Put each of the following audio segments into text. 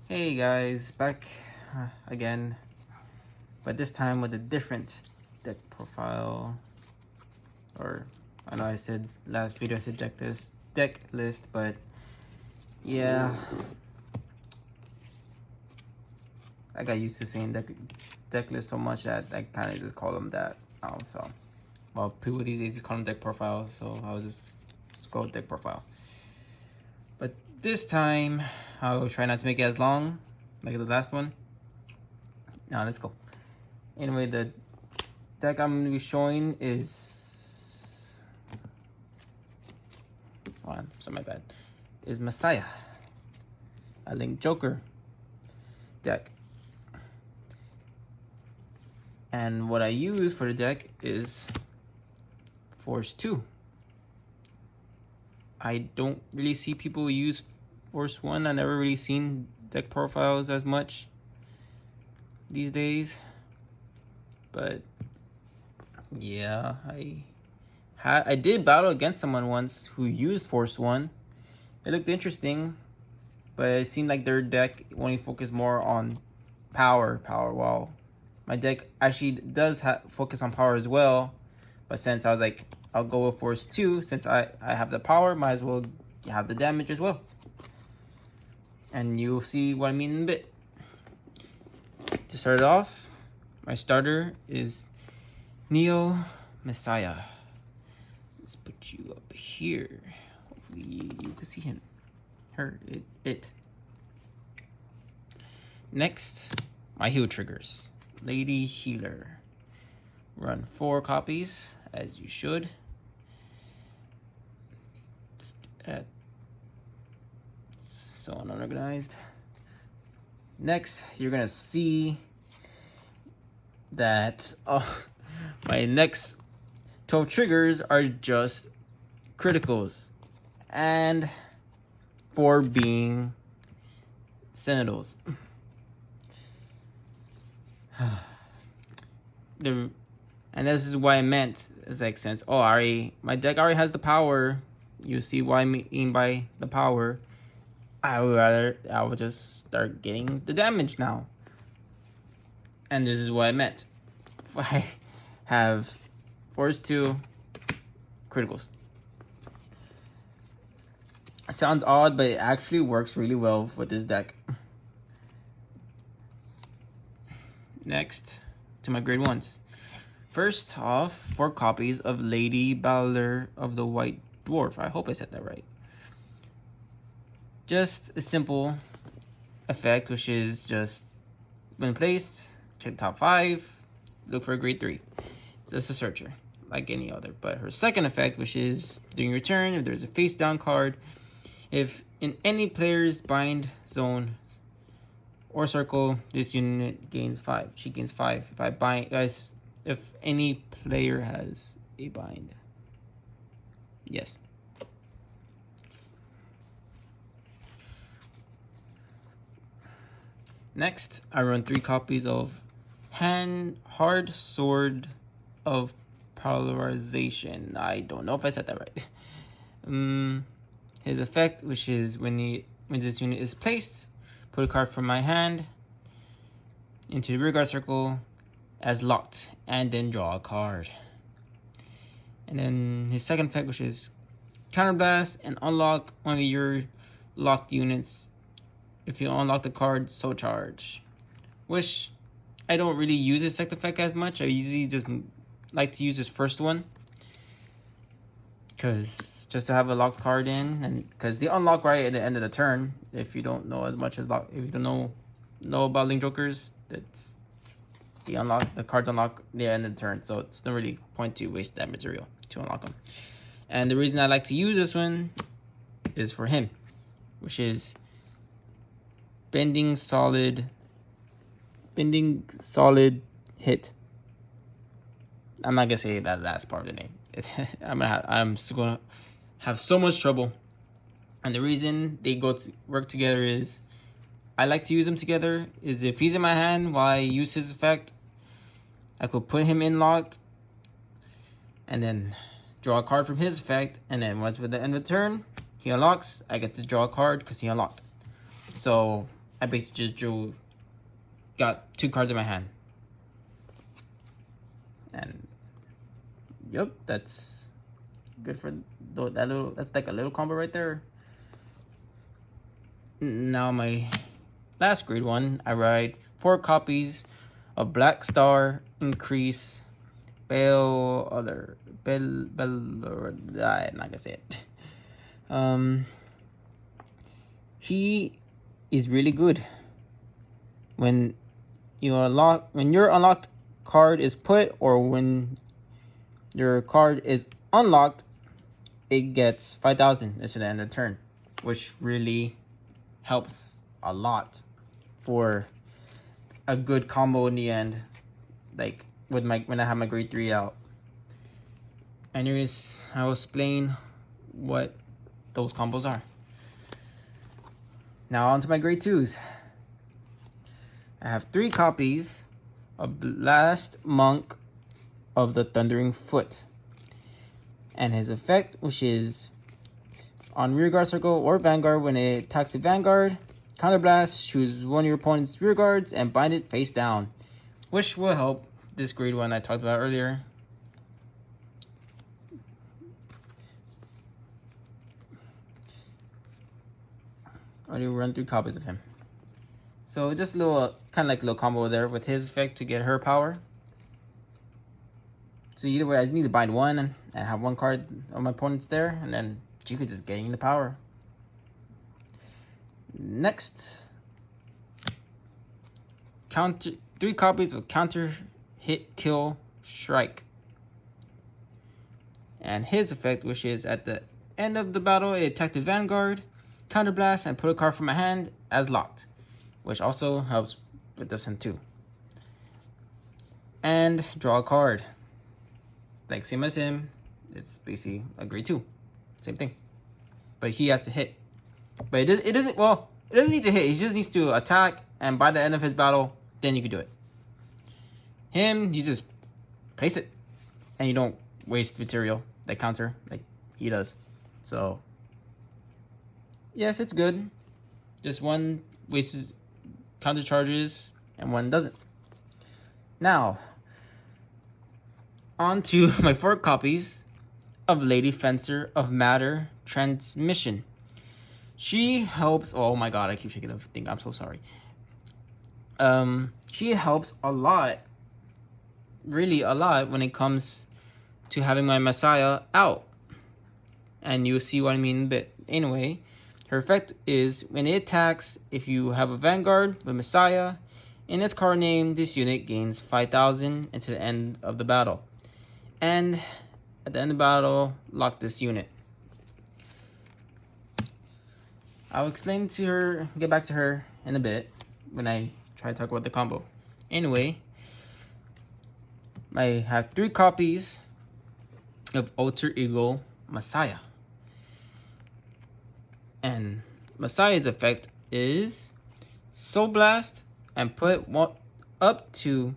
Hey guys, back again, but this time with a different deck profile. Or I know I said last video I said deck list, but yeah, I got used to saying deck list so much that I kind of just call them that. So well, people these days just call them deck profile, so I was just go with deck profile. But this time I'll try not to make it as long like the last one. Now let's go. Anyway, the deck I'm going to be showing is... Hold on, so my bad. Is Messiah. A Link Joker deck. And what I use for the deck is Force 2. I don't really see people use Force 1. I never really seen deck profiles as much these days. But yeah, I did battle against someone once who used Force 1. It looked interesting, but it seemed like their deck only focused more on power. While my deck actually does focus on power as well. But since I was like, I'll go with Force 2, since I have the power, might as well have the damage as well. And you'll see what I mean in a bit. To start it off, my starter is Messiah. Let's put you up here. Hopefully you can see him. It. Next, my heal triggers. Lady Healer. Run 4 copies, as you should. So unorganized. Next, you're gonna see that my next 12 triggers are just criticals, and 4 being sentinels. And this is what I meant. It's like, since my deck already has the power, you see what I mean by the power. I would just start getting the damage now. And this is what I meant. I have Force 2 criticals. It sounds odd, but it actually works really well with this deck. Next, to my grade 1s. First off, 4 copies of Lady Balerother of the White Dwarf. I hope I said that right. Just a simple effect, which is just when placed, check top 5, look for a grade 3. Just a searcher, like any other. But her second effect, which is during your turn, if there's a face down card, if in any player's bind zone or circle, this unit gains 5. She gains 5. If any player has a bind. Yes. Next, I run 3 copies of Hard Sword of Polarization. I don't know if I said that right. His effect, which is when this unit is placed, put a card from my hand into the rearguard circle as locked, and then draw a card. And then his second effect, which is Counterblast, and unlock one of your locked units. If you unlock the card, so charge. Which I don't really use this second effect as much. I usually just like to use this first one, because just to have a locked card in, and because they unlock right at the end of the turn. If you don't know as much as if you don't know about Link Jokers, that's the cards unlock the end of the turn, so it's no really point to waste that material to unlock them. And the reason I like to use this one is for him, which is bending solid hit. I'm not gonna say that last part of the name. I'm still gonna have so much trouble. And the reason they work together is I like to use them together. Is if he's in my hand while I use his effect, I could put him in locked, and then draw a card from his effect, and then once with the end of the turn, he unlocks. I get to draw a card because he unlocked. So I basically just got 2 cards in my hand. And yep, that's good for that little. That's like a little combo right there. Now my last grade 1, I ride 4 copies of Black Star Increase Balerother. I'm not gonna say it. He is really good. When your unlocked card is put, or when your card is unlocked, it gets 5,000 at the end of the turn, which really helps a lot for a good combo in the end. Like with when I have my grade 3 out. Anyways, I will explain what those combos are. Now on to my grade 2s. I have 3 copies of Last Monk of the Thundering Foot. And his effect, which is on rearguard circle or vanguard, when it attacks the vanguard, counterblast, choose one of your opponent's rearguards and bind it face down, which will help this grade 1 I talked about earlier. I already run 3 copies of him. So just a little, kind of like a little combo there with his effect to get her power. So either way, I need to bind 1 and have 1 card of my opponent's there, and then she could just gain the power. Next, 3 copies of Counter Hit Kill Strike. And his effect, which is at the end of the battle, it attack the vanguard, counterblast, and put a card from my hand as locked, which also helps with this one too. And draw a card. Like same as him, it's basically a grade 2, same thing. But he has to hit. But it doesn't need to hit. He just needs to attack, and by the end of his battle, then you can do it. Him, you just place it, and you don't waste material like counter like he does. So yes, it's good. Just 1 wastes counter charges and 1 doesn't. Now on to my 4 copies of Lady Fencer of Matter Transmisson. She helps. Oh my god, I keep shaking the thing. I'm so sorry. She helps a lot, really a lot, when it comes to having my Messiah out, and you'll see what I mean in a bit. Anyway, her effect is when it attacks, if you have a Vanguard with Messiah in its card name, this unit gains 5,000 until the end of the battle. And at the end of the battle, lock this unit. I'll explain to her, get back to her in a bit when I try to talk about the combo. Anyway, I have 3 copies of Alter Ego Messiah. And Messiah's effect is Soul Blast and put up to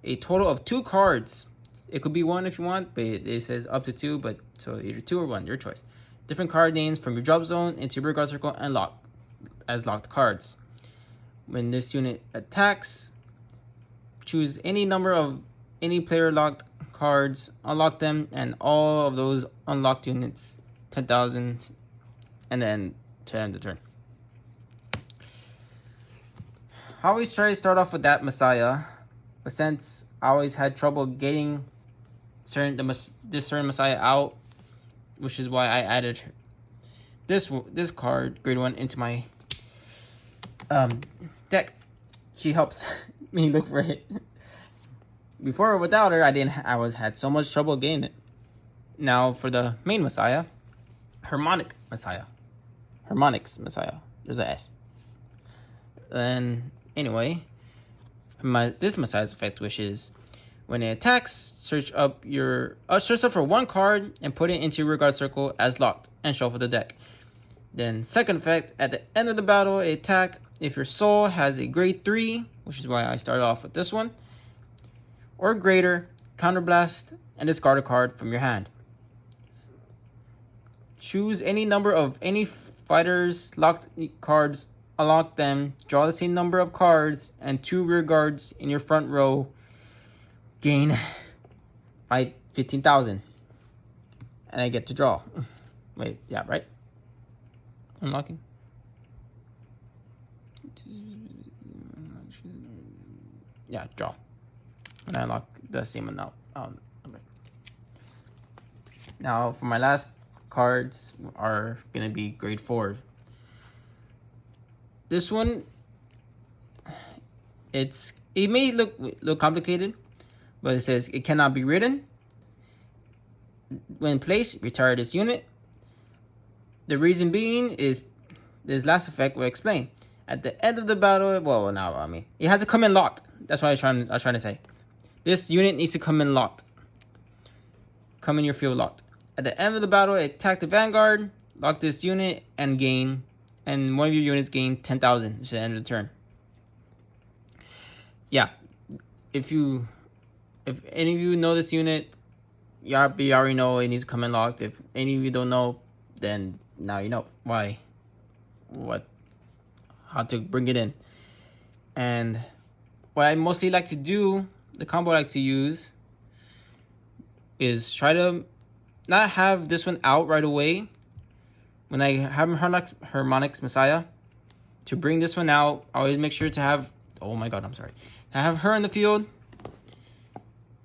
a total of 2 cards. It could be 1 if you want, but it says up to 2, but so either 2 or 1, your choice. Different card names from your drop zone into your rearguard circle and lock as locked cards. When this unit attacks, choose any number of any player locked cards, unlock them, and all of those unlocked units, 10,000, and then to end the turn. I always try to start off with that Messiah, but since I always had trouble getting this certain Messiah out, which is why I added this card, grade 1, into my deck. She helps me look for it. Before, without her, I had so much trouble getting it. Now for the main Messiah, Harmonics Messiah. There's an S. And anyway, this Messiah's effect, which is when it attacks, search up for 1 card and put it into your rearguard circle as locked and shuffle the deck. Then second effect, at the end of the battle, it attacked. If your soul has a grade 3, which is why I started off with this one, or greater, counterblast and discard a card from your hand. Choose any number of any fighter's locked cards unlock them, draw the same number of cards, and 2 rear guards in your front row gain 15,000. And I get to draw. Wait, yeah, right? Unlocking. Yeah, draw. And I unlock the same amount. Okay. Now, for my last cards are gonna be grade 4. This one, it may look complicated, but it says it cannot be written. When placed, retire this unit. The reason being is this last effect will explain. At the end of the battle, well, now I mean it has to come in locked. That's what I was trying to say. This unit needs to come in locked. Come in your field locked. At the end of the battle, attack the Vanguard, lock this unit, and one of your units gain 10,000 at the end of the turn. Yeah, if any of you know this unit, you already know it needs to come in locked. If any of you don't know, then now you know why, how to bring it in. And what I mostly like to do, the combo I like to use, is try to not have this one out right away. When I have Harmonics Messiah, to bring this one out, I always make sure to have, oh my god, I'm sorry, I have her in the field.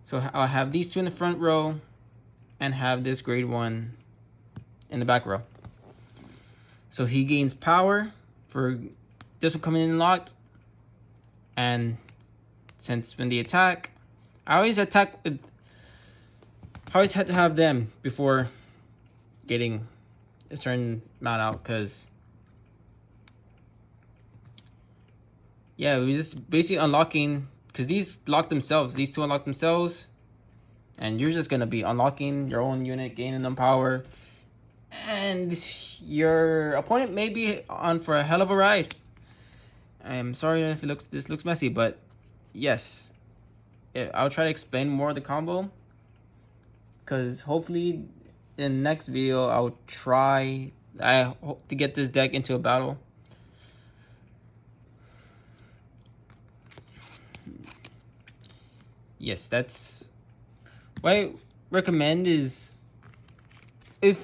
So I'll have these 2 in the front row, and have this grade 1 in the back row. So he gains power for this one coming in locked. And since when they attack, I always had to have them before getting a certain amount out, because yeah, we just basically unlocking, because these lock themselves, these 2 unlock themselves, and you're just gonna be unlocking your own unit, gaining them power, and your opponent may be on for a hell of a ride. I'm sorry if this looks messy, but yes, I'll try to explain more of the combo, because hopefully in the next video I hope to get this deck into a battle. Yes, that's what I recommend. Is if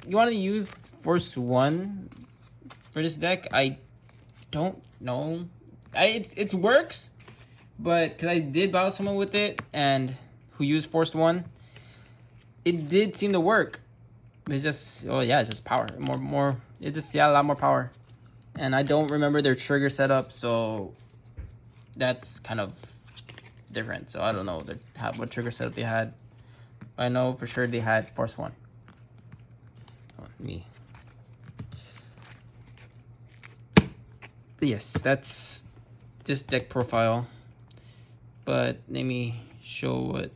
you want to use Force 1 for this deck, I don't know. It works, but because I did battle someone with it and who used Force 1, it did seem to work. It's just, oh yeah, it's just power. More. It just, yeah, a lot more power. And I don't remember their trigger setup, so that's kind of different. So I don't know what trigger setup they had. I know for sure they had Force 1. But yes, that's this deck profile. But let me show what.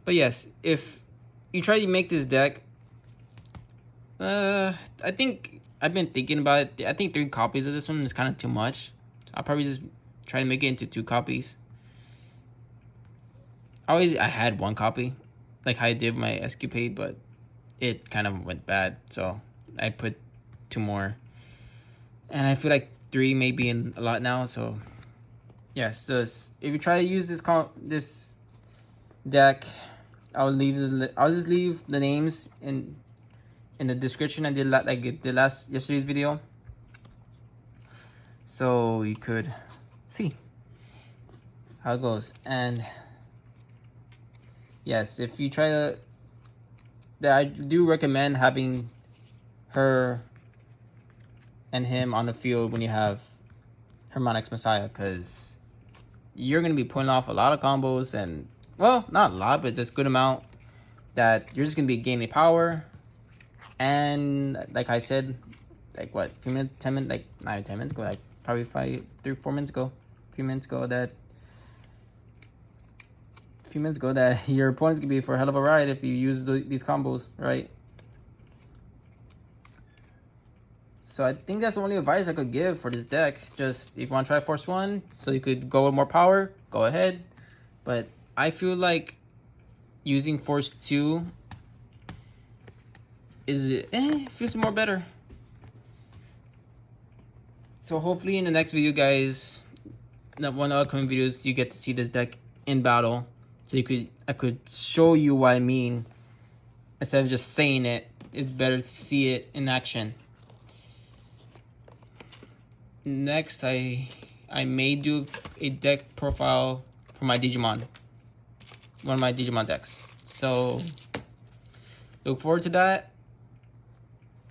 But yes, if you try to make this deck, I think I've been thinking about it. I think 3 copies of this one is kind of too much. I'll probably just try to make it into 2 copies. I had 1 copy, like how I did my Escapade, but it kind of went bad, so I put 2 more. And I feel like 3 may be in a lot now, so yes. So if you try to use this deck, I'll just leave the names in the description. I did like yesterday's video, so you could see how it goes. And yes, if you try to, I do recommend having her and him on the field when you have Harmonics Messiah, because you're going to be pulling off a lot of combos, and well, not a lot, but just good amount, that you're just going to be gaining power. And like I said, like what, 10 minutes, like not 10 minutes ago, like probably 4 minutes ago, a few minutes ago, that your opponent's going to be for a hell of a ride if you use these combos, right? So I think that's the only advice I could give for this deck. Just if you want to try Force 1, so you could go with more power, go ahead. But I feel like using Force 2 feels more better. So hopefully in the next video, guys, one of the upcoming videos, you get to see this deck in battle. So I could show you what I mean. Instead of just saying it, it's better to see it in action. Next, I may do a deck profile for my Digimon. One of my Digimon decks. So look forward to that.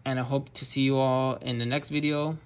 And I hope to see you all in the next video.